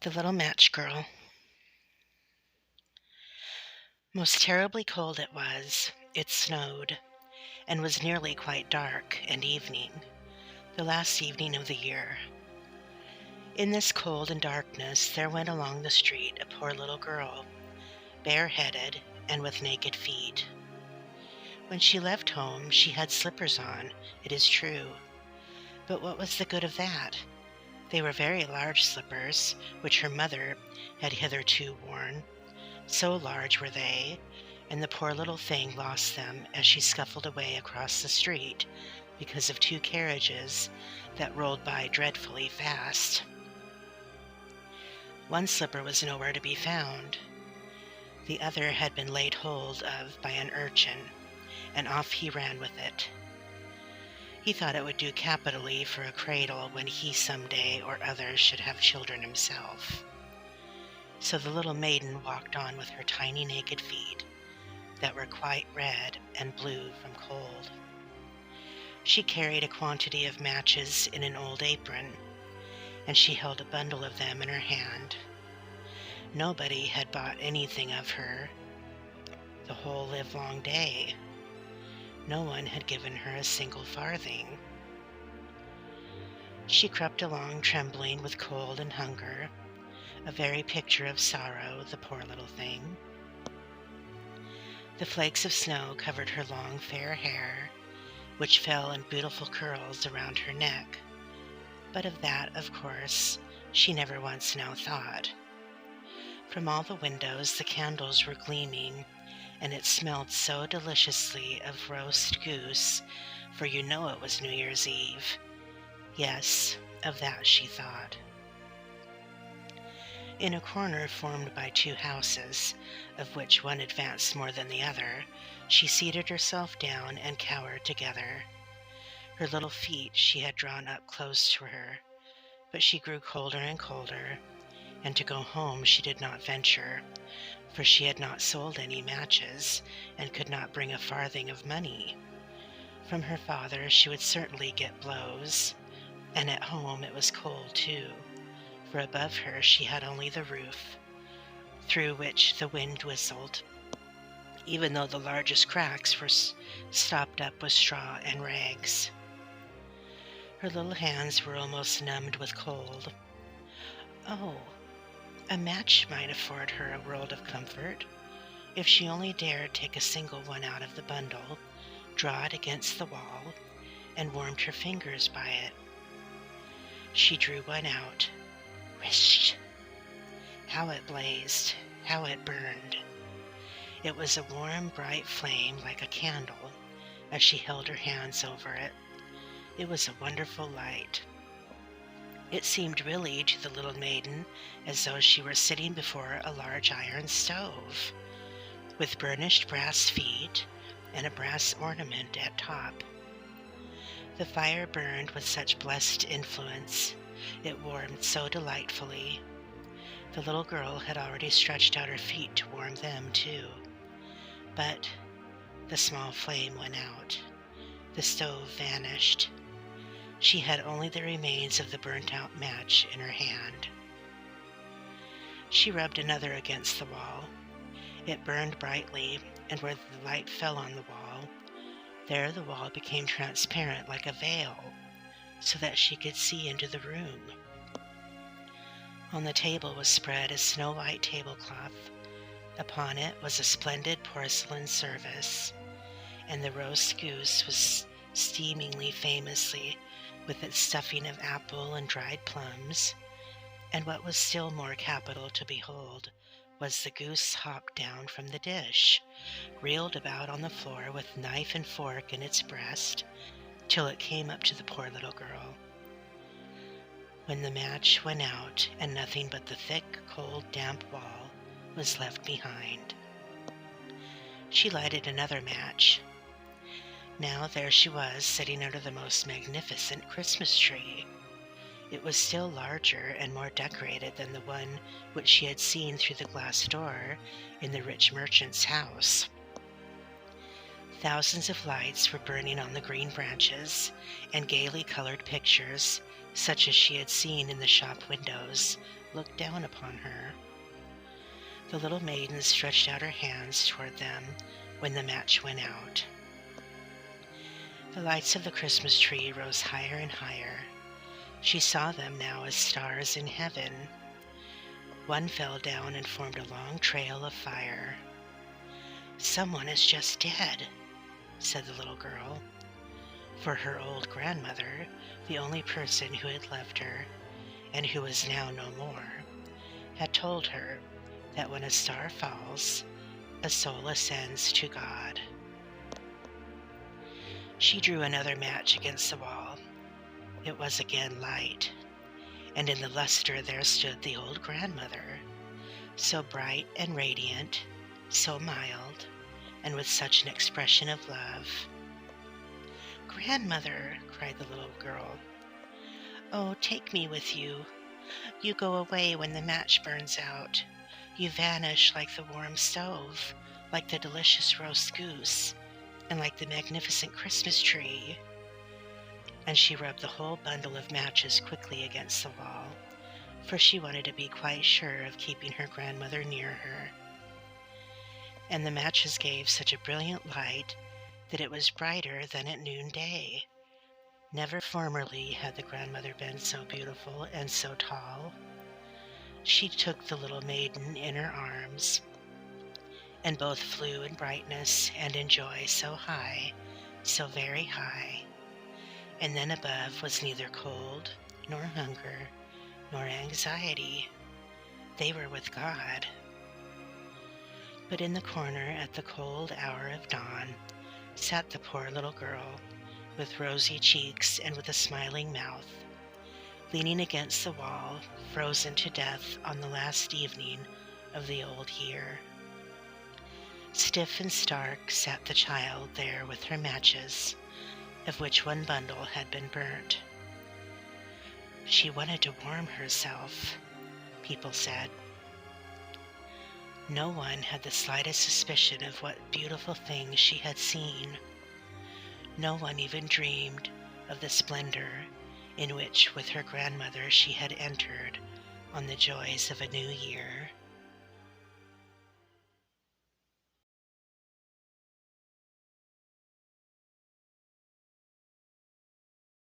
The Little Match Girl. Most terribly cold it was. It snowed, and was nearly quite dark and evening, the last evening of the year. In this cold and darkness there went along the street a poor little girl, bareheaded and with naked feet. When she left home she had slippers on, it is true. But what was the good of that? They were very large slippers, which her mother had hitherto worn. So large were they, and the poor little thing lost them as she scuffled away across the street because of two carriages that rolled by dreadfully fast. One slipper was nowhere to be found. The other had been laid hold of by an urchin, and off he ran with it. He thought it would do capitally for a cradle when he some day or other should have children himself. So the little maiden walked on with her tiny naked feet that were quite red and blue from cold. She carried a quantity of matches in an old apron, and she held a bundle of them in her hand. Nobody had bought anything of her the whole livelong day. No one had given her a single farthing. She crept along trembling with cold and hunger, a very picture of sorrow, the poor little thing. The flakes of snow covered her long fair hair, which fell in beautiful curls around her neck, but of that, of course, she never once now thought. From all the windows the candles were gleaming, and it smelled so deliciously of roast goose, for you know it was New Year's Eve. Yes, of that she thought. In a corner formed by two houses, of which one advanced more than the other, she seated herself down and cowered together. Her little feet she had drawn up close to her, but she grew colder and colder, and to go home she did not venture, for she had not sold any matches, and could not bring a farthing of money. From her father she would certainly get blows, and at home it was cold too, for above her she had only the roof, through which the wind whistled, even though the largest cracks were stopped up with straw and rags. Her little hands were almost numbed with cold. Oh, a match might afford her a world of comfort, if she only dared take a single one out of the bundle, draw it against the wall, and warmed her fingers by it. She drew one out. Whish! How it blazed, how it burned. It was a warm, bright flame like a candle as she held her hands over it. It was a wonderful light. It seemed really to the little maiden as though she were sitting before a large iron stove, with burnished brass feet and a brass ornament at top. The fire burned with such blessed influence, it warmed so delightfully. The little girl had already stretched out her feet to warm them too, but the small flame went out. The stove vanished. She had only the remains of the burnt-out match in her hand. She rubbed another against the wall. It burned brightly, and where the light fell on the wall, there the wall became transparent like a veil, so that she could see into the room. On the table was spread a snow-white tablecloth. Upon it was a splendid porcelain service, and the roast goose was steamingly famously, with its stuffing of apple and dried plums, and what was still more capital to behold was the goose hopped down from the dish, reeled about on the floor with knife and fork in its breast, till it came up to the poor little girl. When the match went out, and nothing but the thick, cold, damp wall was left behind, she lighted another match. Now there she was, sitting under the most magnificent Christmas tree. It was still larger and more decorated than the one which she had seen through the glass door in the rich merchant's house. Thousands of lights were burning on the green branches, and gaily colored pictures, such as she had seen in the shop windows, looked down upon her. The little maiden stretched out her hands toward them when the match went out. The lights of the Christmas tree rose higher and higher. She saw them now as stars in heaven. One fell down and formed a long trail of fire. "Someone is just dead," said the little girl. For her old grandmother, the only person who had loved her, and who was now no more, had told her that when a star falls, a soul ascends to God. She drew another match against the wall. It was again light, and in the luster there stood the old grandmother, so bright and radiant, so mild, and with such an expression of love. "Grandmother," cried the little girl, "oh, take me with you. You go away when the match burns out. You vanish like the warm stove, like the delicious roast goose, and like the magnificent Christmas tree." And she rubbed the whole bundle of matches quickly against the wall, for she wanted to be quite sure of keeping her grandmother near her. And the matches gave such a brilliant light that it was brighter than at noonday. Never formerly had the grandmother been so beautiful and so tall. She took the little maiden in her arms, and both flew in brightness and in joy so high, so very high. And then above was neither cold, nor hunger, nor anxiety. They were with God. But in the corner at the cold hour of dawn sat the poor little girl, with rosy cheeks and with a smiling mouth, leaning against the wall, frozen to death on the last evening of the old year. Stiff and stark sat the child there with her matches, of which one bundle had been burnt. She wanted to warm herself, people said. No one had the slightest suspicion of what beautiful things she had seen. No one even dreamed of the splendor in which with her grandmother she had entered on the joys of a new year.